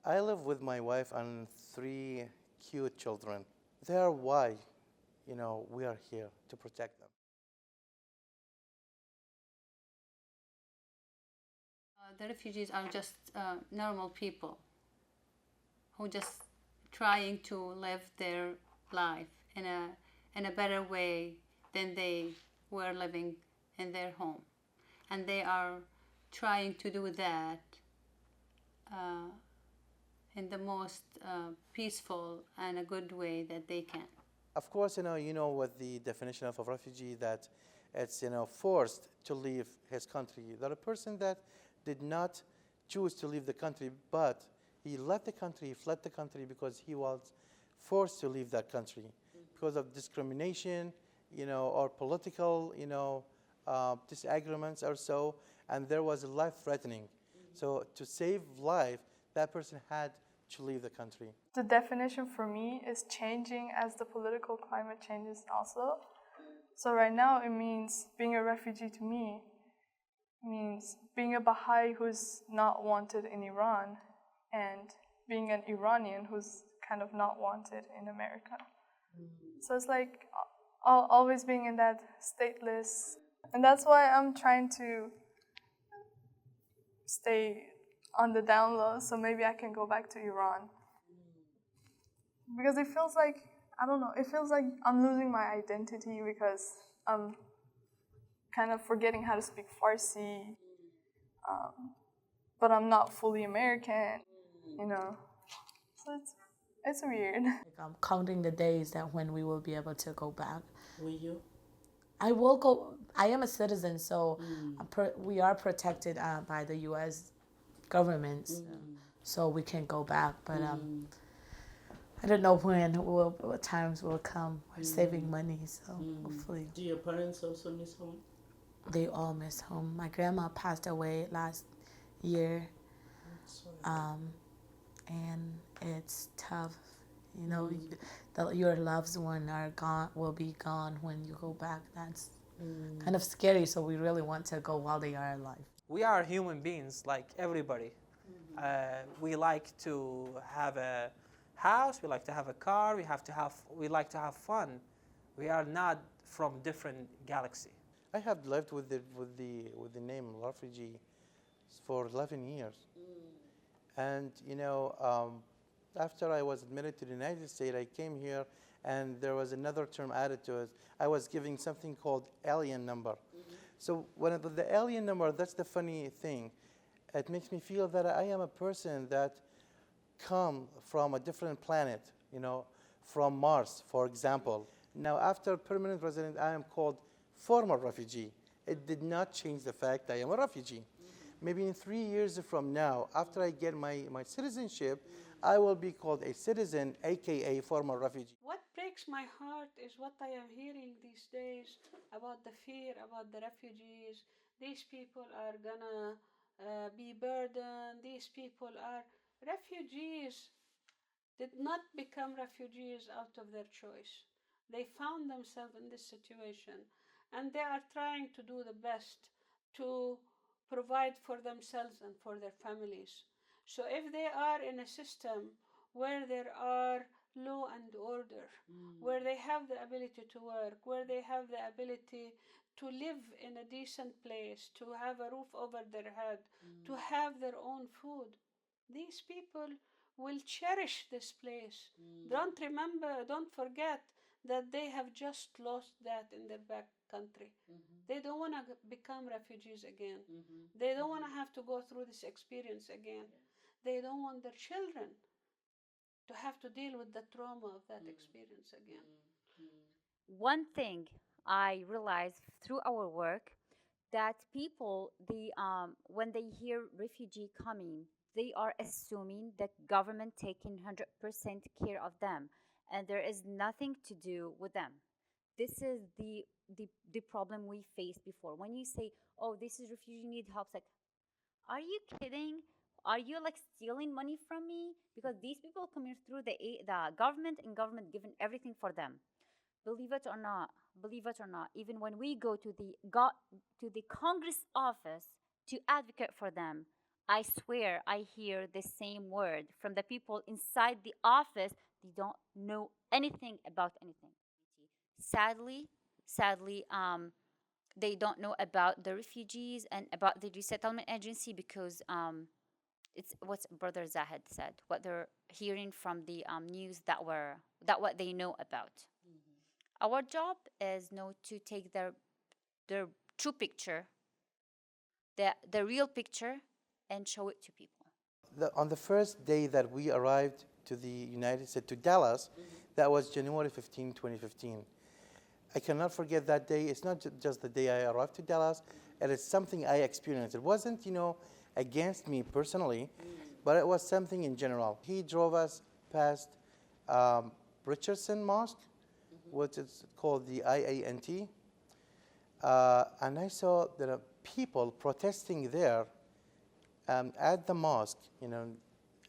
I live with my wife and three cute children. They are why, we are here to protect them. The refugees are just normal people who just trying to live their life in a better way than they were living in their home, and they are trying to do that uh, in the most peaceful and a good way that they can. Of course, you know what the definition of a refugee, that it's, forced to leave his country. That a person that did not choose to leave the country, but he left the country, he fled the country because he was forced to leave that country because of discrimination, or political, disagreements or so, and there was life threatening. So to save life, that person had to leave the country. The definition for me is changing as the political climate changes also. So right now it means being a refugee to me means being a Baha'i who's not wanted in Iran and being an Iranian who's kind of not wanted in America. So it's like always being in that stateless. And that's why I'm trying to stay on the down low so maybe I can go back to Iran. Because it feels like, I don't know, it feels like I'm losing my identity because I'm kind of forgetting how to speak Farsi, but I'm not fully American, So it's weird. I'm counting the days that when we will be able to go back. Will you? I will go. I am a citizen, so we are protected by the U.S. government, so we can go back. But I don't know what times will come. We're saving money, so hopefully. Do your parents also miss home? They all miss home. My grandma passed away last year, and it's tough. Your loved one will be gone when you go back. That's kind of scary. So we really want to go while they are alive. We are human beings like everybody. We like to have a house. We like to have a car. We like to have fun. We are not from different galaxy. I have lived with the name refugee for 11 years. And, after I was admitted to the United States, I came here and there was another term added to it. I was given something called alien number. So when the alien number, that's the funny thing. It makes me feel that I am a person that come from a different planet, from Mars, for example. Now, after permanent resident, I am called former refugee. It did not change the fact I am a refugee. Maybe in 3 years from now, after I get my citizenship, I will be called a citizen, aka former refugee. What breaks my heart is what I am hearing these days about the fear about the refugees. These people are gonna be burdened. These people are refugees. Did not become refugees out of their choice. They found themselves in this situation, and they are trying to do the best to provide for themselves and for their families. So if they are in a system where there are law and order, where they have the ability to work, where they have the ability to live in a decent place, to have a roof over their head, to have their own food, these people will cherish this place. Don't forget that they have just lost that in their back country. They don't want to become refugees again. They don't want to have to go through this experience again. They don't want their children to have to deal with the trauma of that experience again. One thing I realized through our work, that people, when they hear refugee coming, they are assuming that government taking 100% care of them, and there is nothing to do with them. This is the problem we faced before. When you say, "Oh, this is refugee need help," it's like, are you kidding? Are you like stealing money from me? Because these people coming through the government, and government giving everything for them. Believe it or not, even when we go to the Congress office to advocate for them, I swear I hear the same word from the people inside the office. They don't know anything about anything. Sadly, they don't know about the refugees and about the resettlement agency because it's what Brother Zahid said, what they're hearing from the news that what they know about. Our job is not to take their true picture, the real picture, and show it to people. On the first day that we arrived to the United States, to Dallas, that was January 15, 2015. I cannot forget that day. It's not just the day I arrived to Dallas, and it's something I experienced. It wasn't, against me personally, but it was something in general. He drove us past Richardson Mosque, which is called the IANT, and I saw there are people protesting there at the mosque,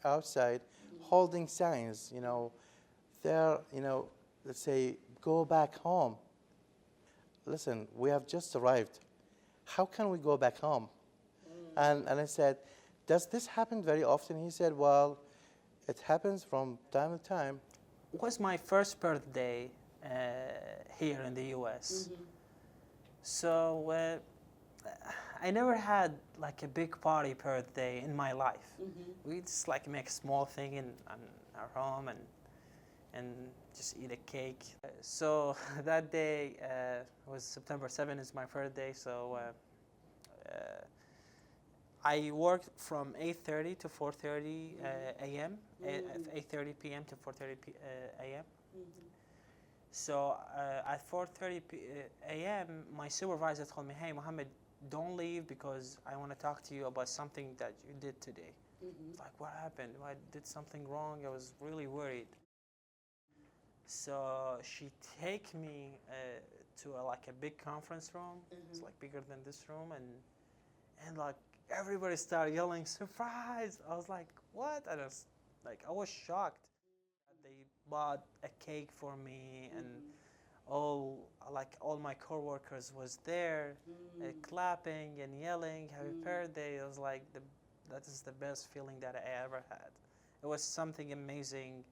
outside, holding signs, there, let's say, go back home. Listen, we have just arrived. How can we go back home? And I said, does this happen very often? He said, well, it happens from time to time. It was my first birthday here in the U.S. So I never had like a big party birthday in my life. We just like make a small thing in our home and just eat a cake. So that day was September 7th is my birthday. So I worked from 8:30 to 4:30 a.m. 8:30 p.m. to 4:30 a.m. So at 4:30 a.m., my supervisor told me, "Hey, Mohammed, don't leave because I want to talk to you about something that you did today." It's like, what happened? I did something wrong. I was really worried. So she take me to like a big conference room. It's like bigger than this room, and like everybody started yelling, "Surprise!" I was like, "What?" And I was shocked. They bought a cake for me, and all my coworkers was there, clapping and yelling, "Happy birthday!" It was like that is the best feeling that I ever had. It was something amazing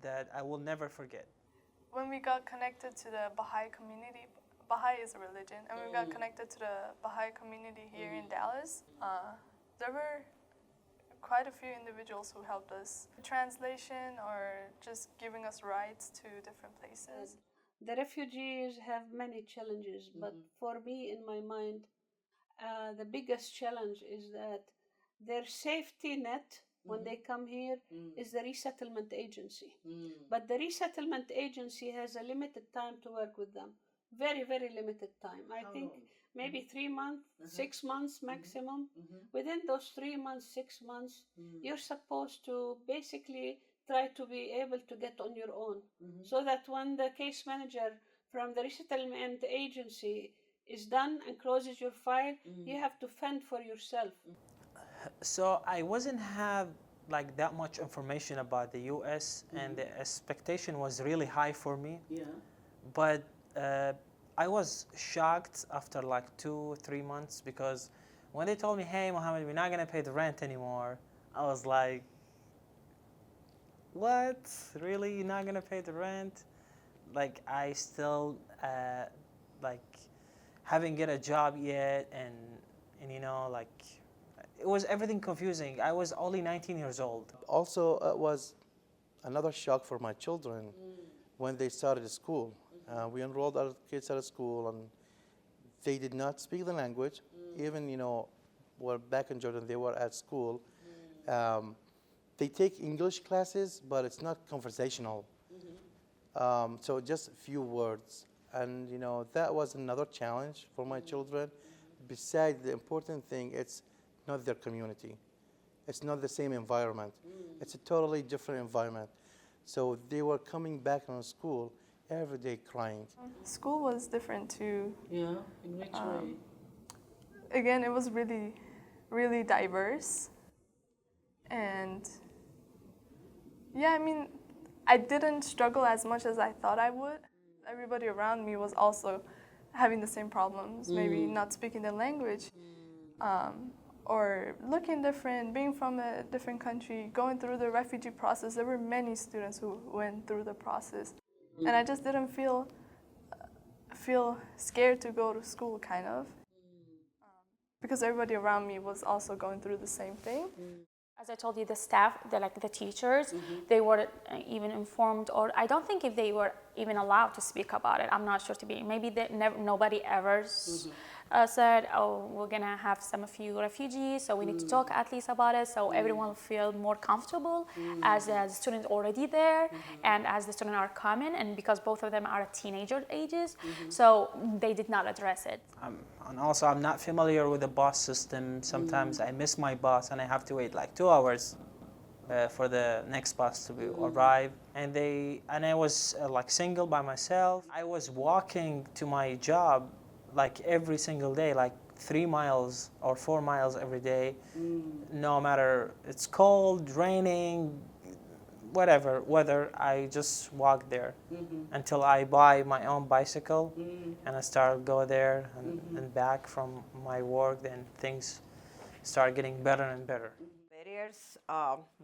that I will never forget. When we got connected to the Baha'i community, Baha'i is a religion, and we got connected to the Baha'i community here in Dallas, there were quite a few individuals who helped us. Translation or just giving us rides to different places. The refugees have many challenges, but for me, in my mind, the biggest challenge is that their safety net when they come here is the resettlement agency. But the resettlement agency has a limited time to work with them. Very, very limited time. I think maybe 3 months, 6 months maximum. Within those 3 months, 6 months, you're supposed to basically try to be able to get on your own. So that when the case manager from the resettlement agency is done and closes your file, you have to fend for yourself. So I wasn't have like that much information about the U.S. and the expectation was really high for me. Yeah. But I was shocked after like 2-3 months because when they told me, "Hey, Mohammed, we're not gonna pay the rent anymore," I was like, "What? Really? You're not gonna pay the rent?" Like I still like haven't get a job yet, and like it was everything confusing. I was only 19 years old. Also, it was another shock for my children when they started school. We enrolled our kids at a school, and they did not speak the language. Even, well, back in Jordan, they were at school. They take English classes, but it's not conversational. So just a few words. And, that was another challenge for my children. Besides the important thing, it's not their community. It's not the same environment. It's a totally different environment. So they were coming back from school every day crying. School was different too. Yeah. In which way? Again, it was really, really diverse. And yeah, I didn't struggle as much as I thought I would. Everybody around me was also having the same problems, maybe not speaking the language. or looking different, being from a different country, going through the refugee process. There were many students who went through the process, and I just didn't feel scared to go to school, kind of, because everybody around me was also going through the same thing. As I told you, the staff, the teachers, they weren't even informed, or I don't think if they were even allowed to speak about it. I'm not sure to be. Maybe nobody ever said, oh, we're gonna have some few refugees, so we need to talk at least about it, so everyone will feel more comfortable as the students already there and as the students are coming, and because both of them are teenager ages, so they did not address it. And also, I'm not familiar with the bus system. Sometimes I miss my bus and I have to wait like 2 hours for the next bus to arrive. And I was like single by myself. I was walking to my job like every single day, like 3 miles or 4 miles every day, no matter it's cold, raining, whatever weather. I just walk there until I buy my own bicycle and I start go there and back from my work. Then things start getting better and better. Barriers,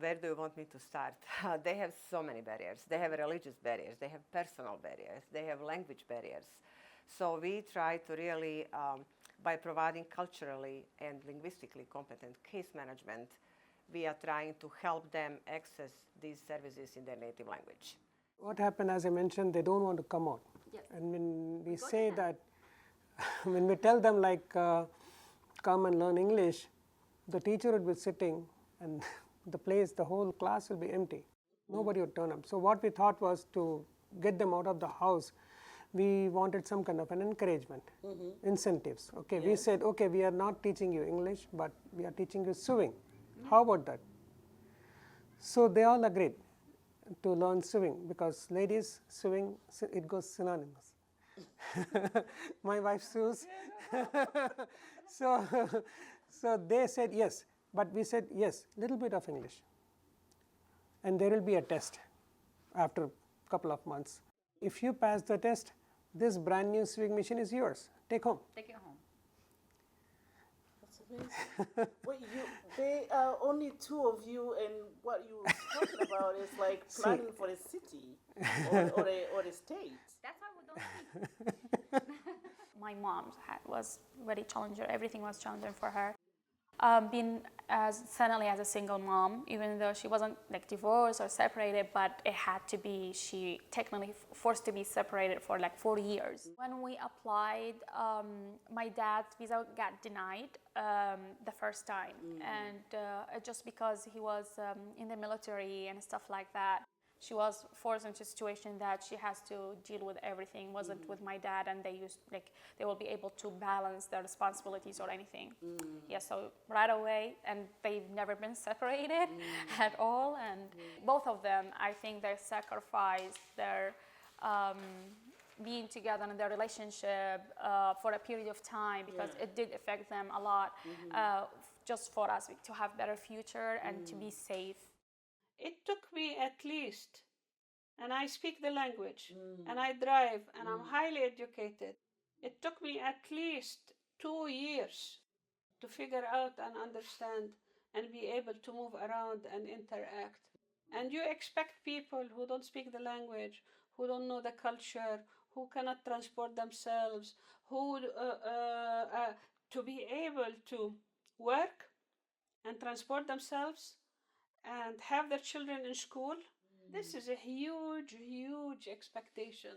where do you want me to start? They have so many barriers. They have religious barriers, they have personal barriers, they have language barriers. So we try to really, by providing culturally and linguistically competent case management, we are trying to help them access these services in their native language. What happened, as I mentioned, they don't want to come out. Yes. And when we say that, when we tell them like, come and learn English, the teacher would be sitting and the whole class will be empty. Nobody would turn up. So what we thought was to get them out of the house, we wanted some kind of an encouragement, incentives. Okay, we said, okay, we are not teaching you English, but we are teaching you sewing. How about that? So they all agreed to learn sewing, because ladies sewing, it goes synonymous. My wife sews. So they said yes, but we said yes, little bit of English. And there will be a test after a couple of months. If you pass the test, this brand new sewing machine is yours. Take home. Take it home. That's amazing. Wait, they are only 2 of you, and what you were talking about is like planning for a city or a state. That's why we don't speak. My mom was very challenging. Everything was challenging for her. Being suddenly as a single mom, even though she wasn't like divorced or separated, but it had to be, she technically forced to be separated for like 4 years. When we applied, my dad's visa got denied the first time, and just because he was in the military and stuff like that. She was forced into a situation that she has to deal with everything. Wasn't with my dad, and they will be able to balance their responsibilities or anything. Yeah, so right away, and they've never been separated at all. And both of them, I think they sacrificed their being together in their relationship for a period of time, because it did affect them a lot. Just for us to have better future and to be safe. It took me at least, and I speak the language, and I drive, and I'm highly educated. It took me at least 2 years to figure out and understand and be able to move around and interact. And you expect people who don't speak the language, who don't know the culture, who cannot transport themselves, who to be able to work and transport themselves and have their children in school. This is a huge, huge expectation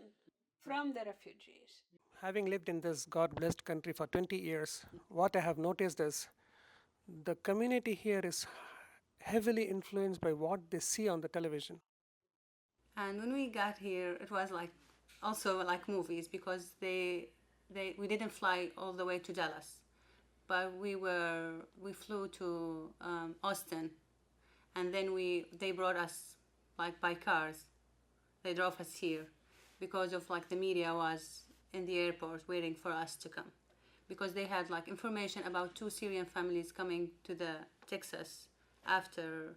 from the refugees. Having lived in this God-blessed country for 20 years, what I have noticed is the community here is heavily influenced by what they see on the television. And when we got here, it was like also like movies, because we didn't fly all the way to Dallas, but we flew to Austin. And then they brought us like by cars. They drove us here because of like the media was in the airport waiting for us to come, because they had like information about 2 Syrian families coming to the Texas after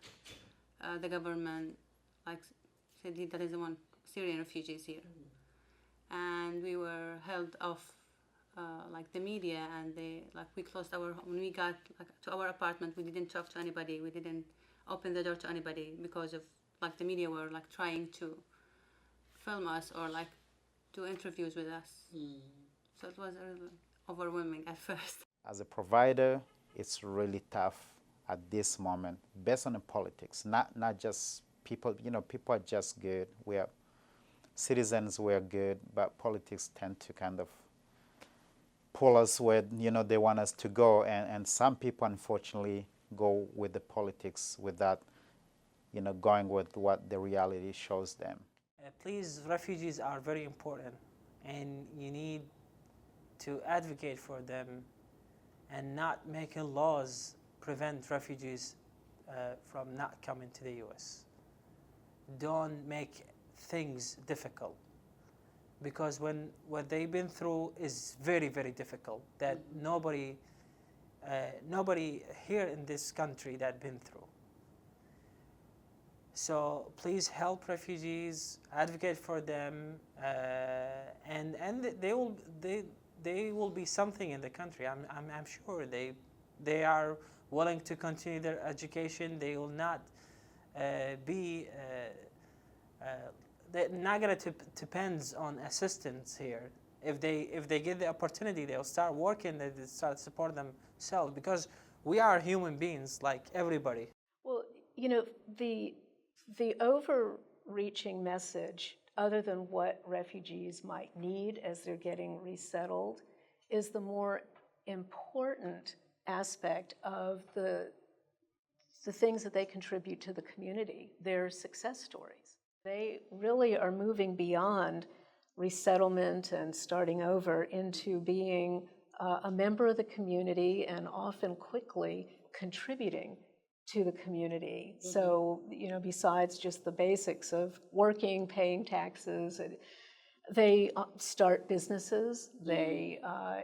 the government like said there is one Syrian refugees here, and we were held off like the media, and they like we closed our when we got like to our apartment. We didn't talk to anybody. We didn't open the door to anybody because of like the media were like trying to film us or like do interviews with us. So it was really overwhelming at first. As a provider, it's really tough at this moment, based on the politics, not just people, people are just good. We are citizens, we're good, but politics tend to kind of pull us where, they want us to go. And some people, unfortunately, go with the politics without, going with what the reality shows them. Please, refugees are very important, and you need to advocate for them and not making laws prevent refugees from not coming to the U.S. Don't make things difficult, because what they've been through is very, very difficult, that nobody here in this country that been through. So please help refugees, advocate for them, and they will be something in the country. I'm sure they are willing to continue their education. They will not they're not going to depend on assistance here. If they get the opportunity, they'll start working. They start supporting themselves, because we are human beings like everybody. Well, the overreaching message, other than what refugees might need as they're getting resettled, is the more important aspect of the things that they contribute to the community, their success stories. They really are moving beyond resettlement and starting over into being a member of the community, and often quickly contributing to the community. So, besides just the basics of working, paying taxes, they start businesses, they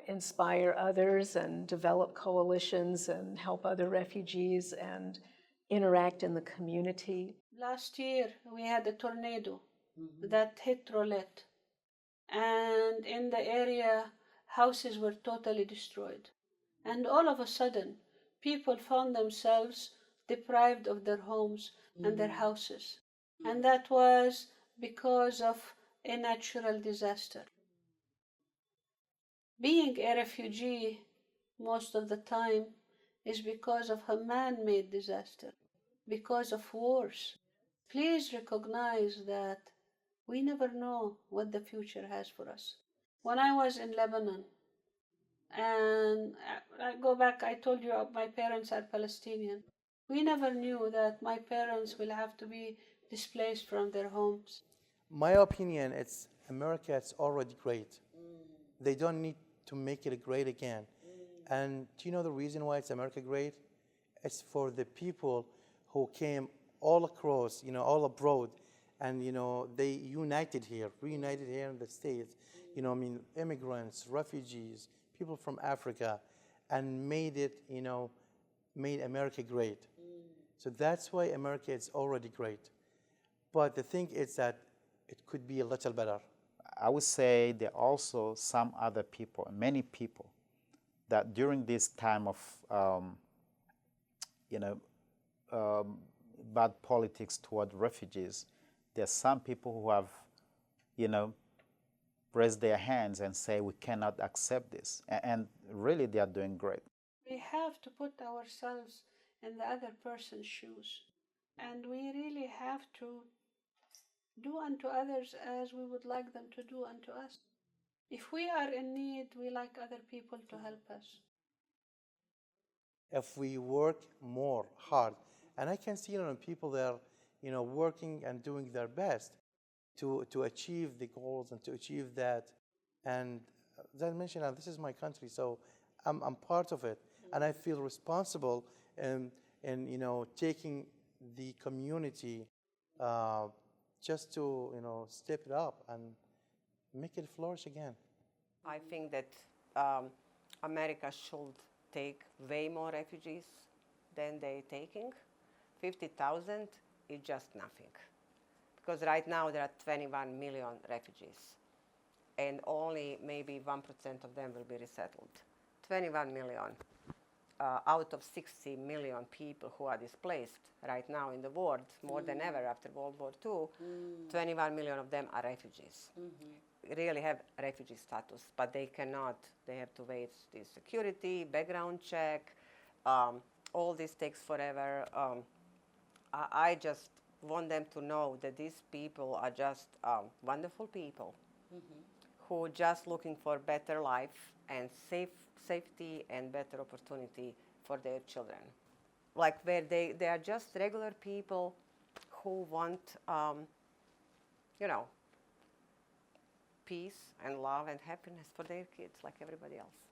inspire others and develop coalitions and help other refugees and interact in the community. Last year we had a tornado that hit Rolette, and in the area houses were totally destroyed, and all of a sudden people found themselves deprived of their homes and their houses, and that was because of a natural disaster. Being a refugee most of the time is because of a man-made disaster, because of wars. Please recognize that we never know what the future has for us. When I was in Lebanon, and I go back, I told you my parents are Palestinian. We never knew that my parents will have to be displaced from their homes. My opinion, it's America, it's already great. They don't need to make it great again. And do you know the reason why it's America great? It's for the people who came all across, all abroad, and, they reunited here in the States. Immigrants, refugees, people from Africa, and made it, made America great. So that's why America is already great. But the thing is that it could be a little better. I would say there are also some other people, many people, that during this time of, bad politics toward refugees, there are some people who have, raised their hands and say, we cannot accept this. And really, they are doing great. We have to put ourselves in the other person's shoes. And we really have to do unto others as we would like them to do unto us. If we are in need, we like other people to help us. If we work more hard, and I can see people that are working and doing their best to achieve the goals and to achieve that. And as I mentioned, this is my country, so I'm part of it, and I feel responsible in taking the community just to step it up and make it flourish again. I think that America should take way more refugees than they're taking. 50,000 is just nothing. Because right now there are 21 million refugees. and only maybe 1% of them will be resettled. 21 million out of 60 million people who are displaced right now in the world, more than ever after World War II, 21 million of them are refugees. Really have refugee status, but they cannot, they have to wait the security, background check, all this takes forever. I just want them to know that these people are just wonderful people who just looking for better life and safety and better opportunity for their children. Like where they are just regular people who want, you know, peace and love and happiness for their kids like everybody else.